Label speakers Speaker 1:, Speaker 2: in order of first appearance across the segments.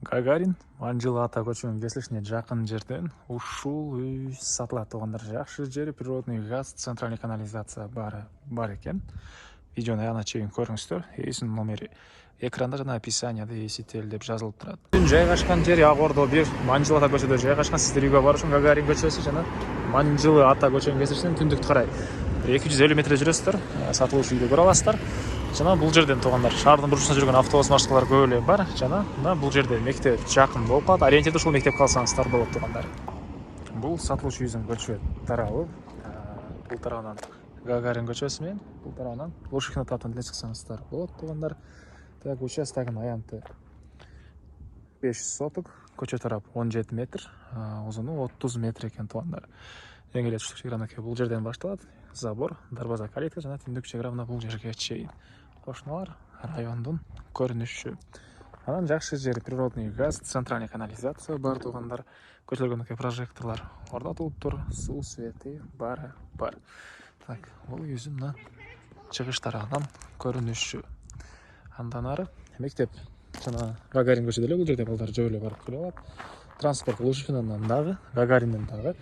Speaker 1: Гагарин Манжыл ата көчөнүн кесилишине жакын жерден ушул үй сатылат туугандар. Жакшы жери, природный газ, центральный канализация бар экен. Видеону аягына чейин көрүңүздөр. Эсинин номери экранда жана описанияда эсител деп жазылып турат. Үн жайгашкан жери Ак Ордо 1 Манжыл ата көчөдө жайгашкан. Сиздер үйгө баруу үчүн Гагарин көчөсү жана Манжыл ата көчөнүн кесилишинен түндүктү карай 250 метр жүрөсүздөр. Сатылуучу үйдү көрө аласыздар. Жана бул жерден туугандар шаардын бурчусунда жүргөн автобус маршруткалар көп эле бар. Жана мына бул жерде мектеп жакын болуп калат. Ориентирди ушул мектепке алсаңыздар болот туугандар. Бул сатылуучу үйдүн көчө тарабы. Бул тарабынан Гагарин көчөсү менен, бул тарабынан Лошихина таптан эле чыксаңыздар болот туугандар. Так, участогунун аянты 500 соток, көчө тарап 17 метр, узуну 30 метр экен туугандар. Эң эле түштүк чегара бул жерден башталат. Забор, дарбаза, калитка жана түндүк чегара мына бул жерге чейин. Кошуналар, райондун көрүнүшү. Анан жакшы жер, природный газ, центральный канализация бар туугандар. Көчөлгөн прожекторлор орнотулуптур, суу свети бар. Так, бул үйүбүздүн мына чыгыш тарабынан көрүнүшү. Андан ары мектеп жана Гагарин көчөдө эле бул жерде балдар жөө эле барып келе алат. Транспорт Лушихинанан дагы, Гагаринден дагы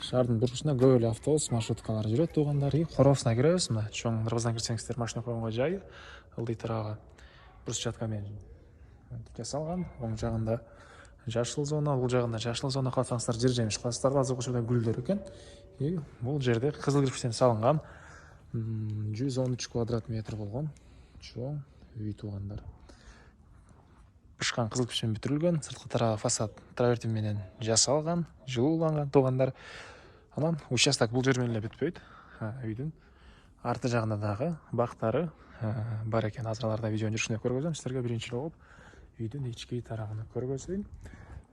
Speaker 1: шаардын бурчусунда көп эле автобус маршруткалар жүрөт туугандар. Короосуна киребиз. Мына чоң дарбазадан кирсеңиздер машина койгонго жайы. Ылдый тарабы брусчатка менен жасалган. Оң жагында жашыл зона, бул жагында жашыл зона калсаңыздар жер жемиш класстар азыр көчөдө гүлдөр экен. Бул жерде кызыл кирпичтен салынган 113 квадрат метр болгон чоң үй туугандар. Пышкан кызыл кирпич менен бүтүрүлгөн, сырткы тарабы фасад травертин менен жасалган, жылууланган туугандар. Анан участок бул жер менен эле бүтпөйт. Үйдүн арты жагында дагы бактары бар экен. Азыр аларда видеонун жүрүшүндө көргөзөм сиздерге. Биринчи болуп үйдүн ички тарабын көргөзөйүн.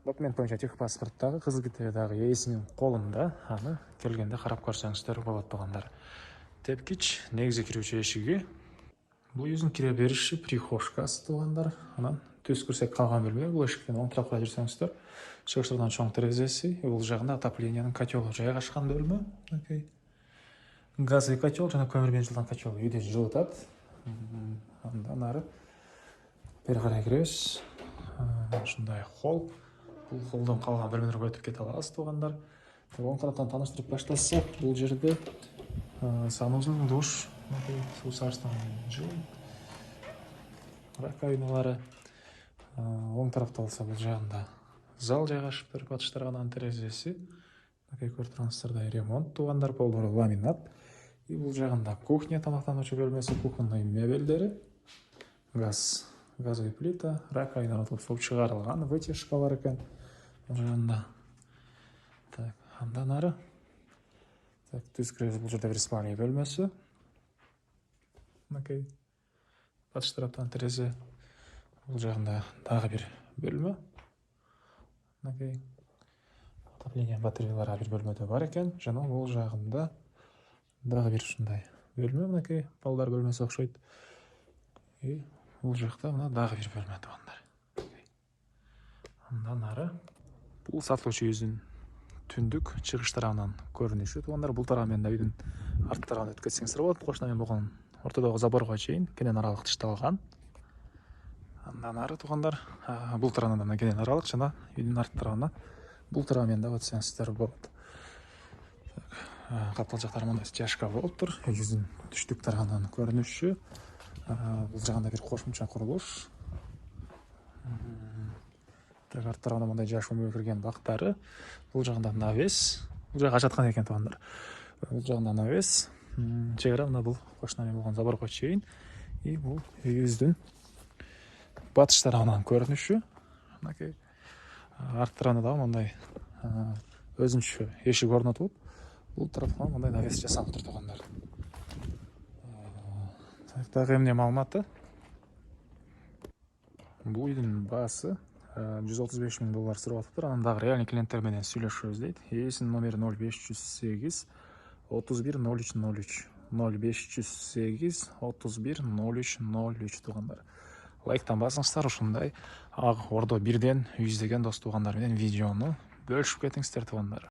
Speaker 1: Документ боюнча техпаспорт дагы, кызыл китеби дагы ээсинин колунда. Аны келгенде карап көрсөңүздөр болот туугандар. Тепкич, негизи кирүүчү эшиги. Бул үйдүн кире бериши прихожкасы туугандар. Анан түз кирсек калган бөлмө. Бул эшиктен оң тарапка жүрсөңүздөр чыгыштардан чоң терезеси, бул жагында отоплениянын котелу жайгашкан бөлмө. Газовый котел жана көмүр менен жылытылган котел үйдү жылытат. Андан ары бери карай киребиз. Ушундай холл. Бул холлдон калган бөлмөлөргө өтүп кете алабыз туугандар. Оң тараптан тааныштырып баштасак, бул жерде санузел, душ, суу сарыштан жыл, раковиналары. Оң тарапта болсо бул жагында зал жайгашыптыр, батыш тарабынан терезеси. Көрүп тургансыздардай ремонт туугандар, полдору ламинат. Бул жагында кухня, тамактануучу бөлмөсү, кухонный мебелдери, газовый плита, раковина отуруп чыгарылган, вытяжка бар экен. Бул жагында. Так, андан ары түз киребиз. Бул жерде бир спальня бөлмөсү. Батыш тараптан терезе. Бул жагында дагы бир бөлмө. Отопление батареялары бир бөлмөдө бар экен. Жана бул жагында дагы бир ушундай бөлмө, балдар бөлмөсү окшойт. Бул жакта мына дагы бир бөлмө туугандар. Андан ары бул сатылуучу үйүбүздүн түндүк чыгыш тарабынан көрүнүшү туугандар. Бул тарабы менен да үйдүн арт тарабына өтүп кетсеңиздер болот. Кошуна менен болгон ортодогу заборго чейин кенен аралык тышталган. Андан ары туугандар бул тарабынан да кенен аралык жана үйдүн арт тарабына бул тарабы менен да өтсөңүздөр болот. Капталжактар мындай стяжка болуптур. Үйүбүздүн түштүк тарабынан көрүнүшү. Бул жагында бир кошумча курулуш. Арт тарабына мындай жаш өмүргө кирген бактары. Бул жагында навес. Бул жагы ачаткан экен туугандар. Бул жагында навес. Чегара мына бул кошуна менен болгон заборго чейин. Бул үйүбүздүн батыш тарабынан көрүнүшү. Арт тарабында дагы мындай өзүнчө эшик орнотулуп, бул тарапка мындай навес жасалыптыр туугандар. Дагы эмне маалыматы? Бул үйдүн баасы $135 000 сурап атыптыр. Анан дагы реальный клиенттер менен сүйлөшөбүз дейт. Эсинин номери 0508 31 0303 0508 31 0303 туугандар. Лайктан басыңыздар, ушундай Ак Ордо 1ден 100 деген дос туугандар менен видеону бөлүшүп кетиңиздер туугандар.